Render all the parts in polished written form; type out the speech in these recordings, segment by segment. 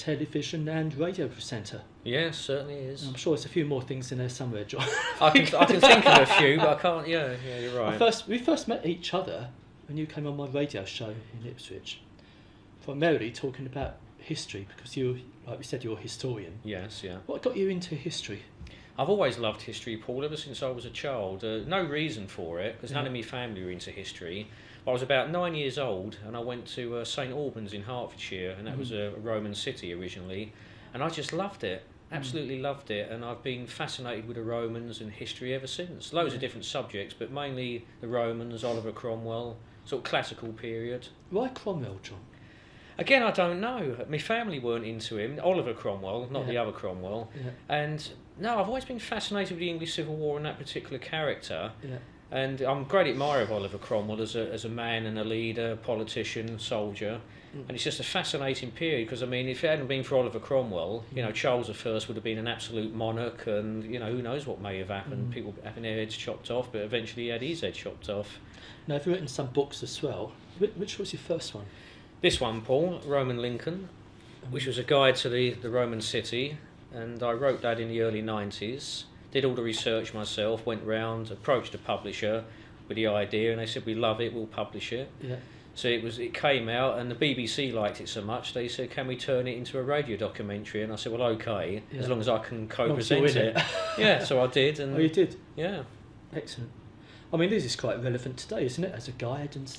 television and radio presenter. Yeah, certainly is. I'm sure there's a few more things in there somewhere, John. I can think of a few, but I can't. Yeah, you're right. We first met each other when you came on my radio show in Ipswich, primarily talking about history, because you, like we said, you're a historian. Yes, yeah. What got you into history? I've always loved history, Paul, ever since I was a child. No reason for it, because none of my family were into history. I was about 9 years old, and I went to St Albans in Hertfordshire, and that was a Roman city originally, and I just loved it. Absolutely loved it, and I've been fascinated with the Romans and history ever since. Loads of different subjects, but mainly the Romans, Oliver Cromwell, sort of classical period. Why Cromwell, John? Again, I don't know. My family weren't into him. Oliver Cromwell, not the other Cromwell. Yeah. And no, I've always been fascinated with the English Civil War and that particular character. Yeah. And I'm a great admirer of Oliver Cromwell as a man and a leader, politician, soldier. And it's just a fascinating period because, I mean, if it hadn't been for Oliver Cromwell, you know, Charles I would have been an absolute monarch, and, you know, who knows what may have happened. People having their heads chopped off, but eventually he had his head chopped off. Now, you've written some books as well. Which was your first one? This one, Paul, Roman Lincoln, which was a guide to the Roman city, and I wrote that in the early 90s. Did all the research myself, went round, approached a publisher with the idea, and they said, we love it, we'll publish it. Yeah. So it came out, and the BBC liked it so much, they said, can we turn it into a radio documentary? And I said, well, okay, as long as I can co-present it. Yeah, so I did. And oh, you did? Yeah. Excellent. I mean, this is quite relevant today, isn't it, as a guide and...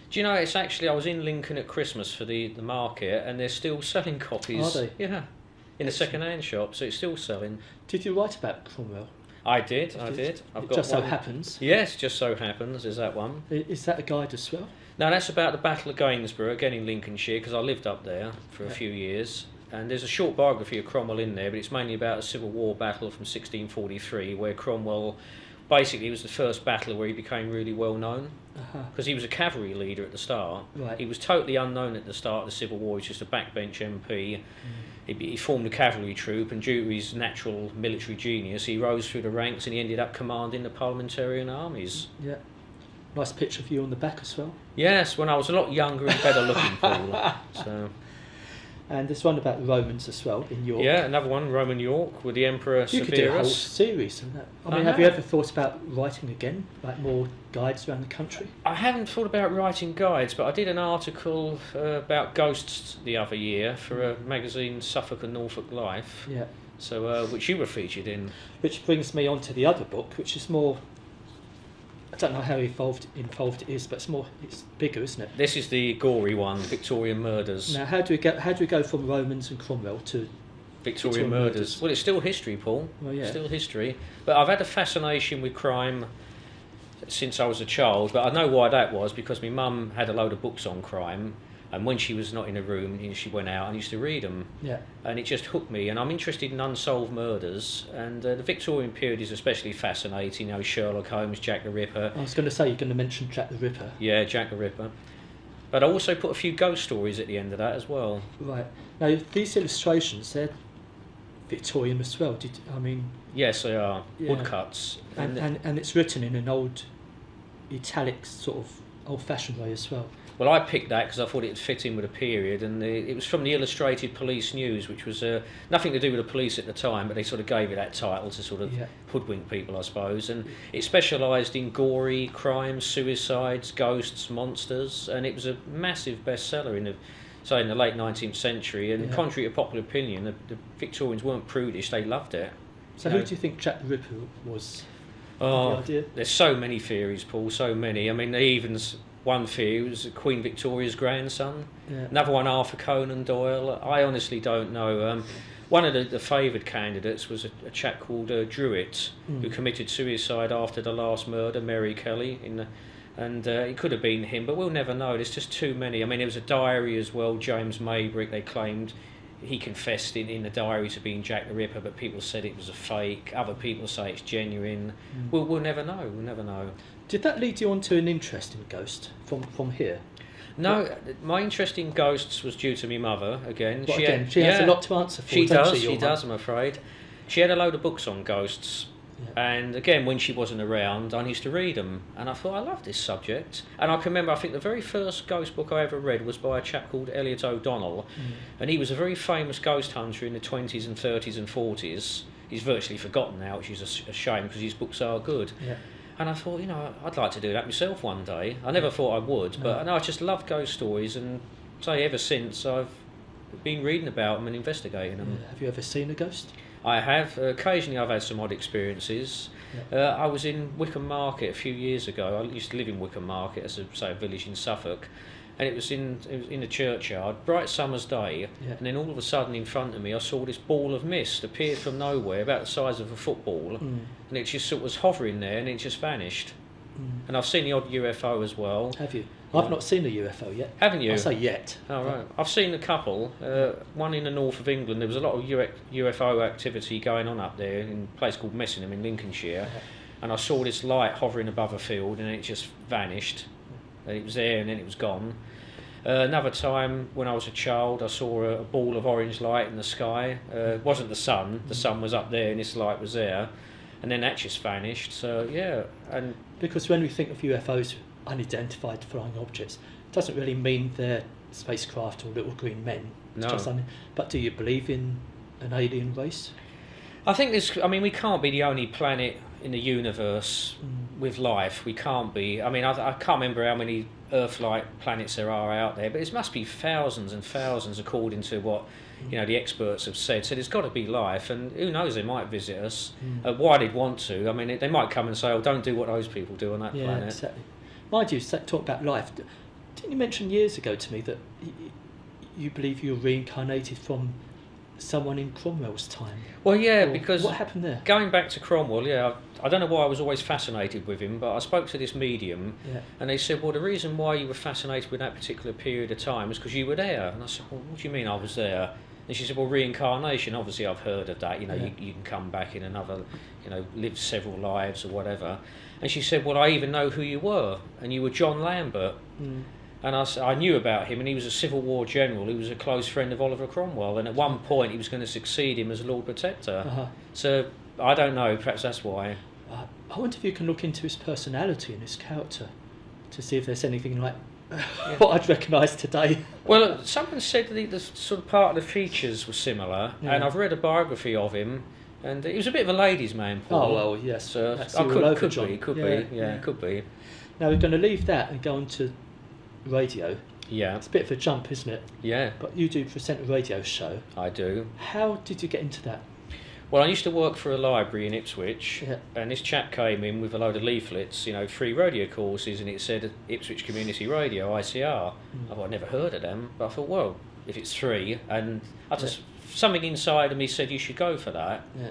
Do you know, it's actually, I was in Lincoln at Christmas for the market, and they're still selling copies. Are they? Yeah, in a second-hand shop, so it's still selling. Did you write about Cromwell? I did. I've it got just one. so happens. Yes, just so happens, is that one. Is that a guide as well? No, that's about the Battle of Gainsborough, again in Lincolnshire, because I lived up there for a few years. And there's a short biography of Cromwell in there, but it's mainly about a Civil War battle from 1643, where Cromwell... Basically, it was the first battle where he became really well known, because he was a cavalry leader at the start. Right. He was totally unknown at the start of the Civil War. He was just a backbench MP. He formed a cavalry troop, and due to his natural military genius, he rose through the ranks and he ended up commanding the parliamentarian armies. Yeah. Nice picture of you on the back as well. Yes, when I was a lot younger and better looking, Paul. So. And there's one about the Romans as well, in York. Yeah, another one, Roman York, with the Emperor Severus. You could do a whole series on that. I mean, have you ever thought about writing again, like more guides around the country? I haven't thought about writing guides, but I did an article about ghosts the other year for a magazine, Suffolk and Norfolk Life. Yeah. So, which you were featured in. Which brings me on to the other book, which is more... I don't know how involved it is, but it's bigger, isn't it? This is the gory one, Victorian Murders. Now, how do we go from Romans and Cromwell to Victorian murders? Well, it's still history, Paul. Well, yeah. Still history. But I've had a fascination with crime since I was a child, but I know why that was, because my mum had a load of books on crime, and when she was not in a room, she went out and used to read them. Yeah. And it just hooked me, and I'm interested in unsolved murders, and the Victorian period is especially fascinating. You know, Sherlock Holmes, Jack the Ripper. I was going to say you're going to mention Jack the Ripper. Yeah, Jack the Ripper. But I also put a few ghost stories at the end of that as well. Right. Now, these illustrations, they're Victorian as well. Yes, they are. Yeah. Woodcuts. And it's written in an old italic sort of old-fashioned way as well. Well, I picked that because I thought it would fit in with a period, and it was from the Illustrated Police News, which was nothing to do with the police at the time, but they sort of gave it that title to sort of hoodwink people, I suppose. And it specialised in gory crimes, suicides, ghosts, monsters, and it was a massive bestseller in the late 19th century. And contrary to popular opinion, the Victorians weren't prudish; they loved it. So, who do you think Jack the Ripper was? Oh, the idea? There's so many theories, Paul. So many. I mean, one theory was Queen Victoria's grandson. Yeah. Another one, Arthur Conan Doyle. I honestly don't know. One of the favoured candidates was a chap called Druitt, who committed suicide after the last murder, Mary Kelly. And it could have been him, but we'll never know. There's just too many. I mean, there was a diary as well, James Maybrick, they claimed. He confessed in the diary to being Jack the Ripper, but people said it was a fake. Other people say it's genuine. We'll never know. We'll never know. Did that lead you on to an interest in ghosts from here? No, my interest in ghosts was due to my mother, again. She has a lot to answer for. She does, I'm afraid. She had a load of books on ghosts. And again, when she wasn't around, I used to read them, and I thought, I love this subject. And I can remember, I think the very first ghost book I ever read was by a chap called Elliot O'Donnell, and he was a very famous ghost hunter in the 20s and 30s and 40s. He's virtually forgotten now, which is a shame because his books are good. Yeah. And I thought, I'd like to do that myself one day. I never thought I would, but I just love ghost stories, and say ever since I've been reading about them and investigating them. Yeah. Have you ever seen a ghost? I have. Occasionally I've had some odd experiences. Yeah. I was in Wickham Market a few years ago. I used to live in Wickham Market, as a village in Suffolk, and it was in a churchyard, bright summer's day, and then all of a sudden in front of me I saw this ball of mist appear from nowhere, about the size of a football, and it just sort of was hovering there and it just vanished. And I've seen the odd UFO as well. Have you? I've not seen a UFO yet. Haven't you? I say yet. Oh, right. I've seen a couple. One in the north of England. There was a lot of UFO activity going on up there in a place called Messingham in Lincolnshire. And I saw this light hovering above a field and it just vanished. And it was there and then it was gone. Another time when I was a child, I saw a ball of orange light in the sky. It wasn't the sun. The sun was up there and this light was there. And then that just vanished. So, yeah. And because when we think of UFOs, unidentified flying objects, it doesn't really mean they're spacecraft or little green men. It's just something. But do you believe in an alien race? I think we can't be the only planet in the universe with life. We can't be. I mean, I can't remember how many Earth-like planets there are out there, but it must be thousands and thousands according to what the experts have said. So there's got to be life, and who knows, they might visit us. Why they'd want to? I mean, they might come and say, "Oh, don't do what those people do on that planet." Yeah, exactly. Mind you, talk about life. Didn't you mention years ago to me that you believe you're reincarnated from someone in Cromwell's time? Well, yeah, because what happened there? Going back to Cromwell, I don't know why I was always fascinated with him, but I spoke to this medium, and they said, well, the reason why you were fascinated with that particular period of time is because you were there. And I said, well, what do you mean I was there? And she said, well, reincarnation, obviously I've heard of that, you can come back in another, live several lives or whatever. And she said, well, I even know who you were, and you were John Lambert. And I knew about him, and he was a Civil War general. He was a close friend of Oliver Cromwell, and at one point he was going to succeed him as Lord Protector. So I don't know, perhaps that's why. I wonder if you can look into his personality and his character to see if there's anything like what I'd recognise today. Well, someone said that the sort of part of the features were similar, and I've read a biography of him, and he was a bit of a ladies' man, Paul. Oh, well, yes. Could be. Now we're going to leave that and go on to radio. Yeah. It's a bit of a jump, isn't it? Yeah. But you do present a radio show. I do. How did you get into that? Well, I used to work for a library in Ipswich, and this chap came in with a load of leaflets, free radio courses, and it said Ipswich Community Radio, ICR. I thought, I'd never heard of them, but I thought, well, if it's free, and something inside of me said you should go for that. Yeah.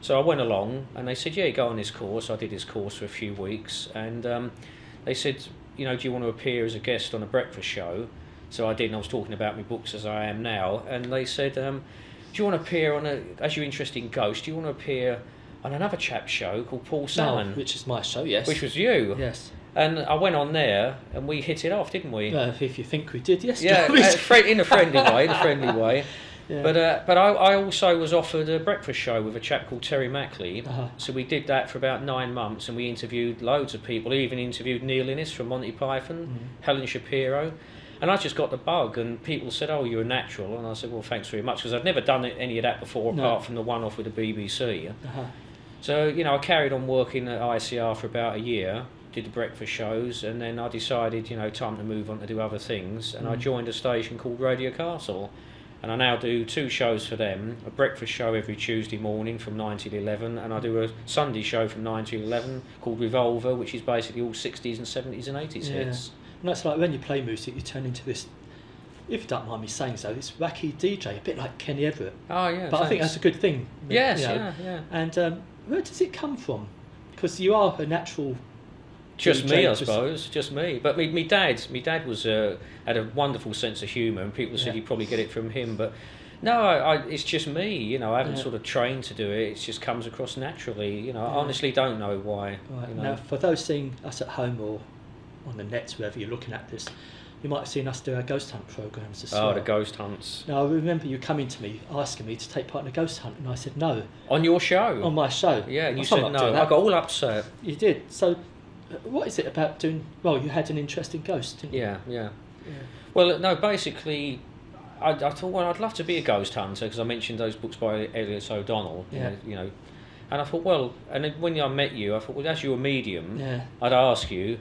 So I went along, and they said, go on this course. I did this course for a few weeks, and they said, do you want to appear as a guest on a breakfast show? So I did, and I was talking about my books as I am now, and they said, do you want to appear as you're interested in ghosts, do you want to appear on another chap's show called Paul Salmon? Which is my show, yes. Which was you. Yes. And I went on there, and we hit it off, didn't we? If you think we did, yes. Yeah, in a friendly way. Yeah. But I also was offered a breakfast show with a chap called Terry Mackley. So we did that for about 9 months, and we interviewed loads of people. We even interviewed Neil Innes from Monty Python, Helen Shapiro. And I just got the bug, and people said, oh, you're a natural. And I said, well, thanks very much, because I'd never done any of that before, apart from the one-off with the BBC. So, I carried on working at ICR for about a year, did the breakfast shows, and then I decided, time to move on to do other things, and I joined a station called Radio Castle. And I now do 2 shows for them, a breakfast show every Tuesday morning from 9 till 11, and I do a Sunday show from 9 till 11 called Revolver, which is basically all 60s and 70s and 80s hits. And that's like when you play music, you turn into this, if you don't mind me saying so, this wacky DJ, a bit like Kenny Everett. Oh, yeah. But I think that's a good thing. Yes, yeah. And where does it come from? Because you are a natural... Just DJ, me, I suppose. Just me. But me dad was had a wonderful sense of humour, and people said you'd probably get it from him. But no, it's just me. I haven't sort of trained to do it. It just comes across naturally. I honestly don't know why. Right. Now, for those seeing us at home or on the nets, wherever you're looking at this, you might have seen us do our ghost hunt programs as well. well. The ghost hunts. Now, I remember you coming to me, asking me to take part in a ghost hunt, and I said no. On your show? On my show. Yeah, and you said no. I got all upset. You did. So, what is it about doing... Well, you had an interest in ghosts, didn't you? Yeah. Well, no, basically... I thought, well, I'd love to be a ghost hunter, because I mentioned those books by Elias O'Donnell, you know. And I thought, well, and then when I met you, I thought, well, as you're a medium, I'd ask you.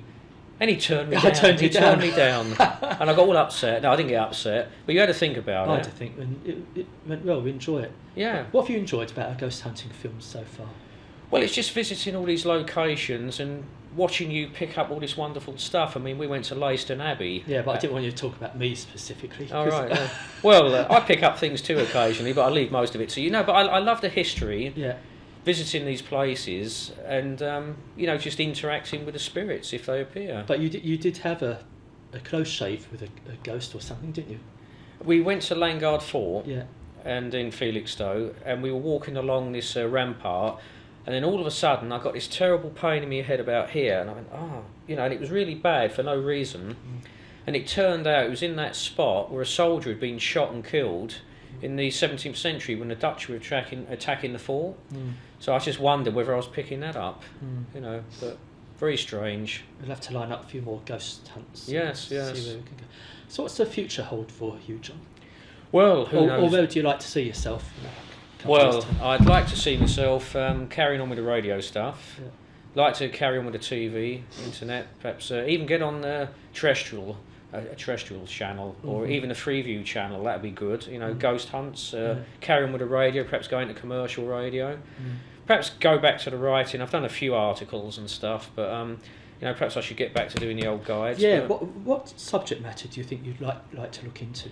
And he turned me down. He turned me down. And I got all upset. No, I didn't get upset, but you had to think about it. I had to think, and it went well, we enjoy it. Yeah. What have you enjoyed about our ghost hunting films so far? Well, it's just visiting all these locations and watching you pick up all this wonderful stuff. I mean, we went to Leiston Abbey. Yeah, but I didn't want you to talk about me specifically. Oh, right. Yeah. Well, I pick up things too occasionally, but I leave most of it to you. No, but I love the history. Yeah. Visiting these places and, you know, just interacting with the spirits if they appear. But you did have a close shave with a ghost or something, didn't you? We went to Langard Fort yeah. and in Felixstowe, and we were walking along this rampart, and then all of a sudden I got this terrible pain in my head about here, and I went, oh, you know, and it was really bad for no reason. And it turned out it was in that spot where a soldier had been shot and killed in the 17th century when the Dutch were attacking the fort. So I just wondered whether I was picking that up, you know, but very strange. We'll have to line up a few more ghost hunts. Yes. See where we can go. So what's the future hold for you, John? Well, who knows? Or where do you like to see yourself? Well, I'd like to see myself carrying on with the radio stuff. Yeah. Like to carry on with the TV, internet, perhaps even get on the terrestrial. A terrestrial channel or even a Freeview channel, that'd be good, you know. Ghost hunts, carry on with the radio, perhaps go into commercial radio, perhaps go back to the writing. I've done a few articles and stuff, but you know, perhaps I should get back to doing the old guides. What subject matter do you think you'd like to look into?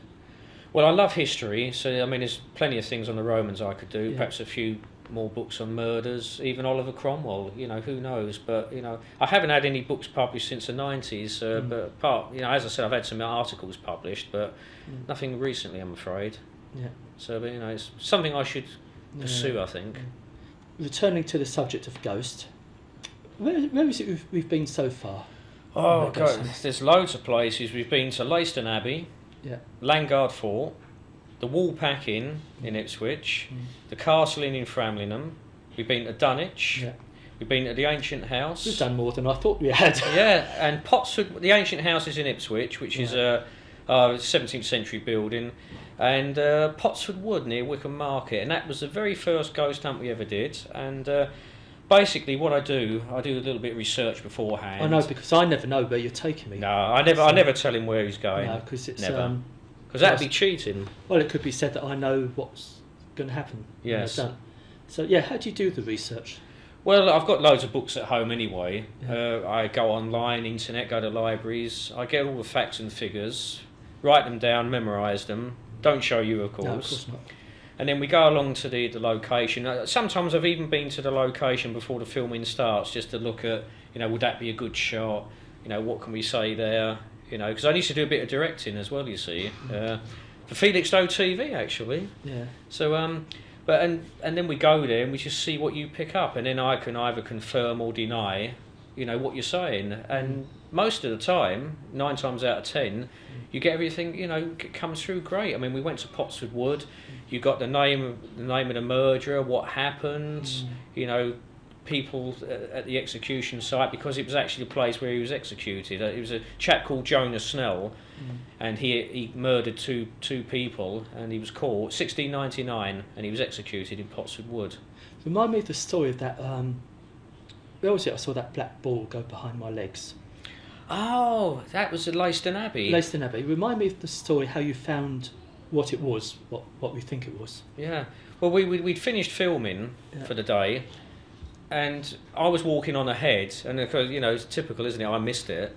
Well, I love history, so I mean there's plenty of things on the Romans I could do, perhaps a few more books on murders, even Oliver Cromwell, you know, who knows. But you know, I haven't had any books published since the 90s, but you know, as I said, I've had some articles published, but nothing recently, I'm afraid. So but, you know, it's something I should pursue, I think. Returning to the subject of ghost, where is it we've been so far? Oh God, there's loads of places. We've been to Leiston Abbey, Langard Fort, the Woolpack Inn in Ipswich, the Castle Inn in Framlingham. We've been to Dunwich. We've been to the Ancient House. We've done more than I thought we had. And Pottswood. The Ancient House is in Ipswich, which is a 17th century building, and Pottswood Wood near Wickham Market. And that was the very first ghost hunt we ever did. And basically, what I do a little bit of research beforehand. I know, because I never know where you're taking me. No, I never tell him where he's going. No, because it's never. Because that'd be cheating. Well, it could be said that I know what's going to happen. Yes. So, how do you do the research? Well, I've got loads of books at home anyway. I go online, internet, go to libraries. I get all the facts and figures, write them down, memorise them. Don't show you, of course. No, of course not. And then we go along to the location. Sometimes I've even been to the location before the filming starts, just to look at, you know, would that be a good shot? You know, what can we say there? You know, because I used to do a bit of directing as well, you see, for Felixstowe TV actually. Yeah. So, but and then we go there and we just see what you pick up, and then I can either confirm or deny, you know, what you're saying. And most of the time, 9 times out of 10, you get everything, you know, comes through great. I mean, we went to Pottswood Wood. You got the name of the murderer, what happened, you know, people at the execution site, because it was actually the place where he was executed. It was a chap called Jonas Snell, and he murdered two people, and he was caught 1699, and he was executed in Pottswood Wood. Remind me of the story of that. Where was it? I saw that black ball go behind my legs. Oh, that was at Leiston Abbey. Leiston Abbey. Remind me of the story, how you found what it was, what we think it was. Yeah. Well, we'd finished filming for the day. And I was walking on ahead, and because, you know, it's typical, isn't it? I missed it.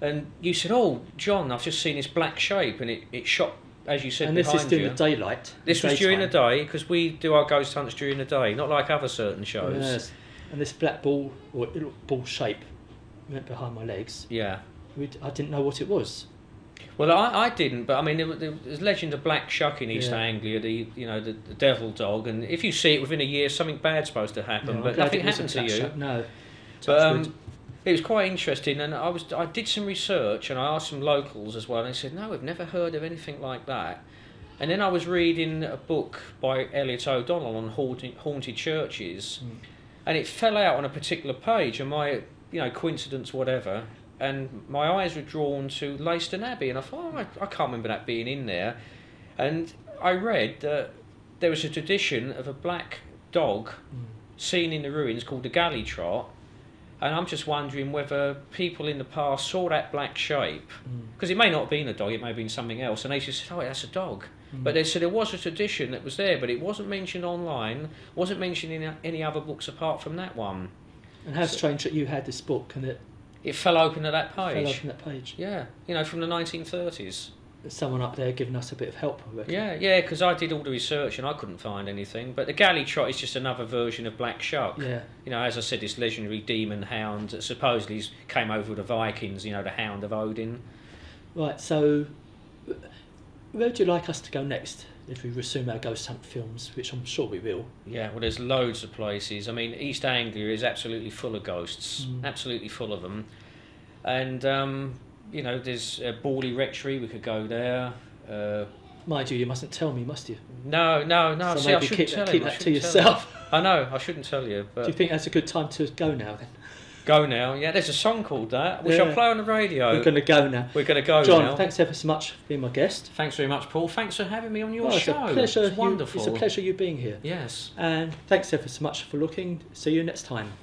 And you said, "Oh, John, I've just seen this black shape," and it shot, as you said, and behind you. And this is during the daylight? This was during the day, because we do our ghost hunts during the day, not like other certain shows. Yes. And this black ball, or ball shape, went behind my legs. Yeah. I didn't know what it was. Well, I didn't, but I mean, there's legend of Black Shuck in East Anglia, the devil dog, and if you see it within a year, something bad's supposed to happen, but nothing happened to you. No. But It was quite interesting, and I did some research, and I asked some locals as well, and they said, no, we've never heard of anything like that. And then I was reading a book by Elliot O'Donnell on haunted churches, and it fell out on a particular page, and coincidence, whatever, and my eyes were drawn to Leiston Abbey, and I thought, I can't remember that being in there. And I read that there was a tradition of a black dog seen in the ruins called the galley trot, and I'm just wondering whether people in the past saw that black shape, because it may not have been a dog, it may have been something else, and they just said, oh, that's a dog. But they said there was a tradition that was there, but it wasn't mentioned online, wasn't mentioned in any other books apart from that one. And how strange that you had this book and it fell open at that page. Fell open that page. Yeah, from the 1930s. There's someone up there giving us a bit of help, I reckon. Yeah, because I did all the research and I couldn't find anything. But the galley trot is just another version of Black Shuck. Yeah. As I said, this legendary demon hound that supposedly came over with the Vikings, the Hound of Odin. Right, so where would you like us to go next if we resume our ghost hunt films, which I'm sure we will? Yeah, well, there's loads of places. I mean, East Anglia is absolutely full of ghosts, absolutely full of them. And, there's Borley Rectory, we could go there. Mind you mustn't tell me, must you? No. So See, I shouldn't keep that to yourself. I know, I shouldn't tell you. But do you think that's a good time to go now, then? Go now, yeah. There's a song called that, which I'll play on the radio. We're going to go now. We're going to go John, now. John, thanks ever so much for being my guest. Thanks very much, Paul. Thanks for having me on your show. It's a pleasure. It's wonderful. It's a pleasure you being here. Yes. And thanks ever so much for looking. See you next time.